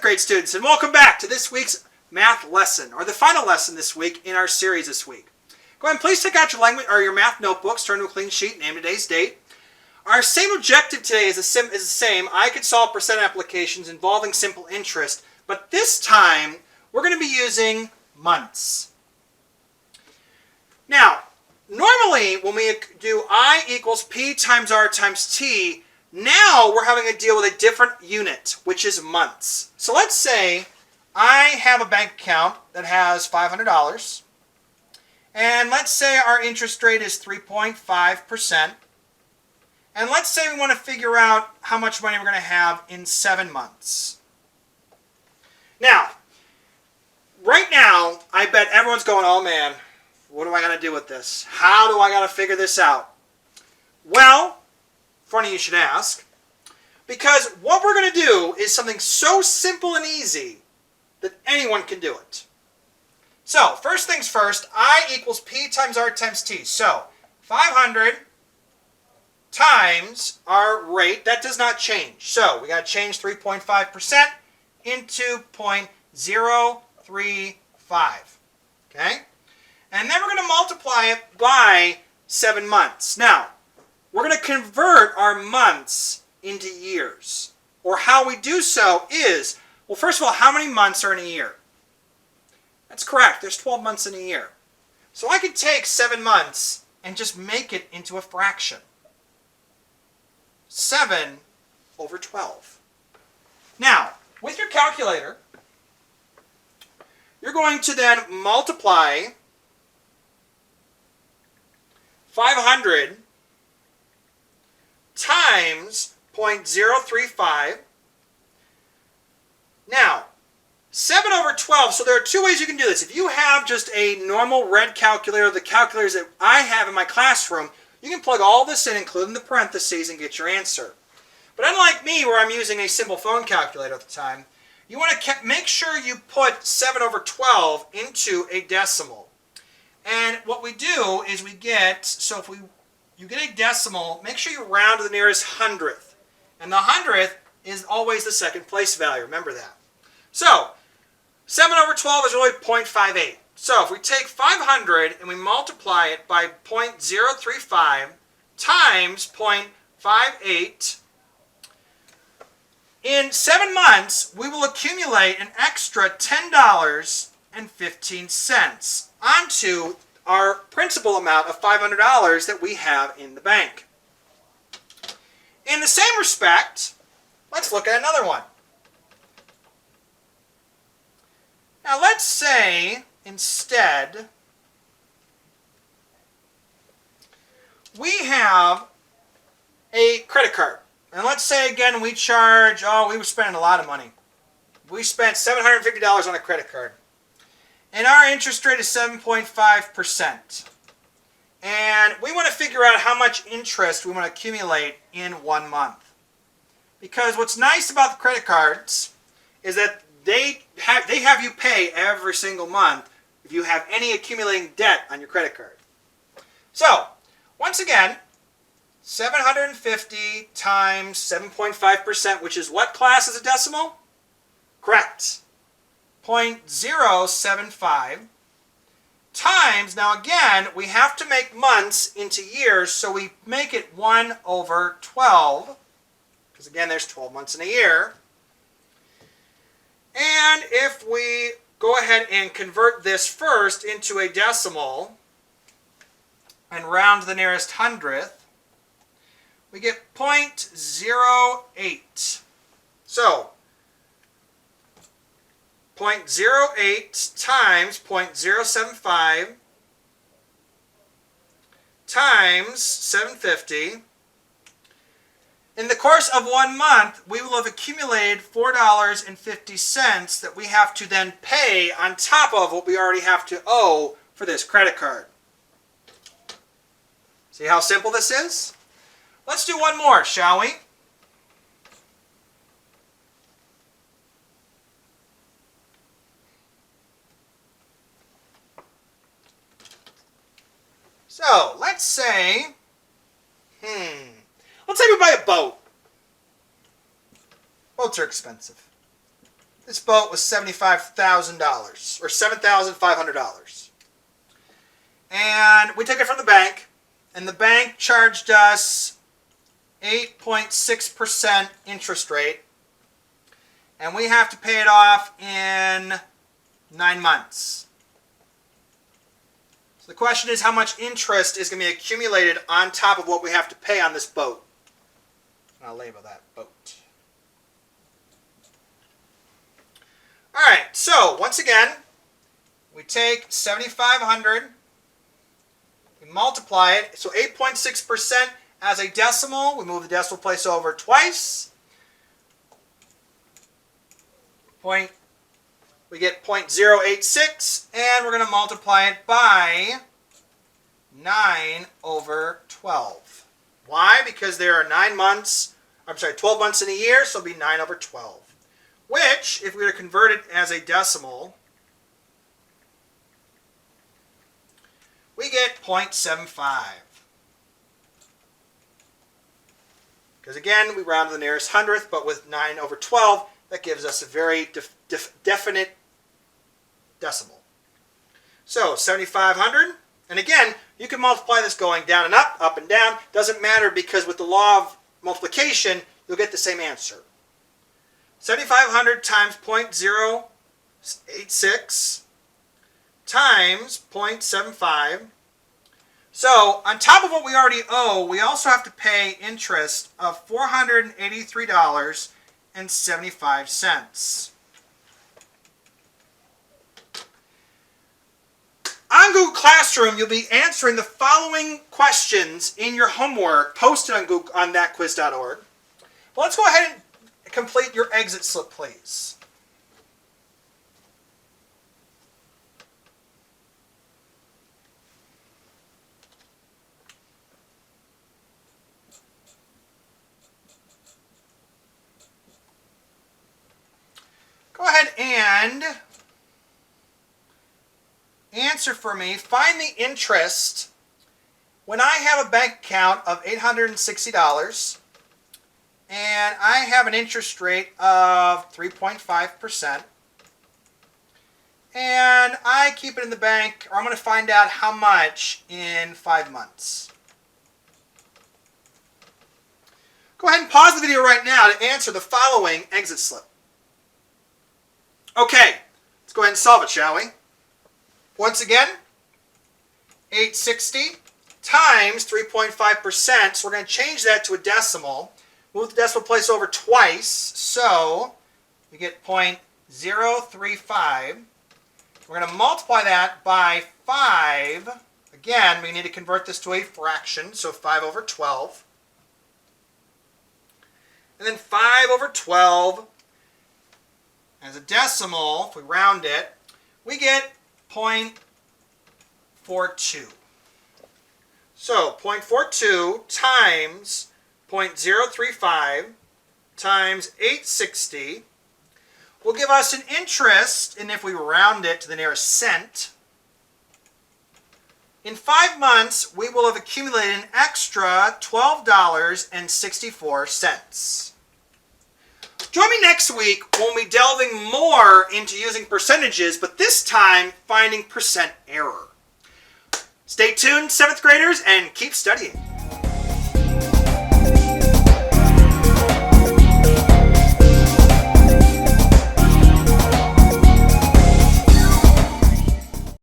grade students, and welcome back to this week's math lesson, or the final lesson this week in our series this week. Go ahead and please take out your language or your math notebooks, turn to a clean sheet, name today's date. Our same objective today is the same. I could solve percent applications involving simple interest, but this time we're going to be using months. Now, normally when we do I equals P times R times T, now we're having to deal with a different unit, which is months. So let's say I have a bank account that has $500, and let's say our interest rate is 3.5%, and let's say we want to figure out how much money we're going to have in 7 months. Now, right now, I bet everyone's going, oh man, what do I got to do with this? How do I got to figure this out? Well, funny you should ask, because what we're going to do is something so simple and easy that anyone can do it. So, first things first, I equals P times R times T. So, 500 times our rate, that does not change. So, we got to change 3.5% into 0.035. Okay? And then we're going to multiply it by 7 months. Now, we're going to convert our months into years. Or how we do so is, well, first of all, how many months are in a year? That's correct. There's 12 months in a year. So I could take 7 months and just make it into a fraction. 7 over 12. Now, with your calculator, you're going to then multiply 500 times 0.035. Now, 7 over 12, so there are two ways you can do this. If you have just a normal red calculator, the calculators that I have in my classroom, you can plug all this in, including the parentheses, and get your answer. But unlike me, where I'm using a simple phone calculator at the time, you want to make sure you put 7 over 12 into a decimal. And what we do is we get, so if you get a decimal, make sure you round to the nearest hundredth. And the hundredth is always the second place value. Remember that. So, 7 over 12 is really 0.58. So, if we take 500 and we multiply it by 0.035 times 0.58, in 7 months, we will accumulate an extra $10.15 onto our principal amount of $500 that we have in the bank. In the same respect, let's look at another one. Now let's say instead we have a credit card. And let's say again we charge, we were spending a lot of money. We spent $750 on a credit card. And our interest rate is 7.5%. And we want to figure out how much interest we want to accumulate in 1 month. Because what's nice about the credit cards is that they have you pay every single month if you have any accumulating debt on your credit card. So, once again, 750 times 7.5%, which is what class as a decimal? Correct. 0.075 times, now again, we have to make months into years, so we make it 1 over 12, because again, there's 12 months in a year. And if we go ahead and convert this first into a decimal and round to the nearest hundredth, we get 0.08. So, 0.08 times 0.075 times 750. In the course of 1 month, we will have accumulated $4.50 that we have to then pay on top of what we already have to owe for this credit card. See how simple this is? Let's do one more, shall we? So, let's say, let's say we buy a boat. Boats are expensive. This boat was $75,000 or $7,500. And we took it from the bank, and the bank charged us 8.6% interest rate, and we have to pay it off in 9 months. So the question is, how much interest is going to be accumulated on top of what we have to pay on this boat? I'll label that boat. All right, so once again, we take 7,500, we multiply it, so 8.6% as a decimal, we move the decimal place over twice. We get 0.086, and we're going to multiply it by 9/12. Why? Because there are 12 months in a year, so it'll be 9/12. Which, if we were to convert it as a decimal, we get 0.75. Because again, we round to the nearest hundredth, but with 9/12, that gives us a very definite decimal. So 7,500, and again, you can multiply this going down and up and down. Doesn't matter, because with the law of multiplication, you'll get the same answer. 7,500 times 0.086 times 0.75. So on top of what we already owe, we also have to pay interest of $483.75. On Google Classroom, you'll be answering the following questions in your homework posted on thatquiz.org. Well, let's go ahead and complete your exit slip, please. Go ahead and answer for me. Find the interest when I have a bank account of $860 and I have an interest rate of 3.5%, and I keep it in the bank, or I'm going to find out how much in 5 months. Go ahead and pause the video right now to answer the following exit slip. Okay, let's go ahead and solve it, shall we? Once again, 860 times 3.5%, so we're going to change that to a decimal. Move the decimal place over twice, so we get 0.035. We're going to multiply that by 5. Again, we need to convert this to a fraction, so 5/12. And then 5/12 as a decimal, if we round it, we get 0.42. So 0.42 times 0.035 times 860 will give us an interest, and if we round it to the nearest cent, in 5 months we will have accumulated an extra $12.64. Join me next week when we'll be delving more into using percentages, but this time finding percent error. Stay tuned, 7th graders, and keep studying.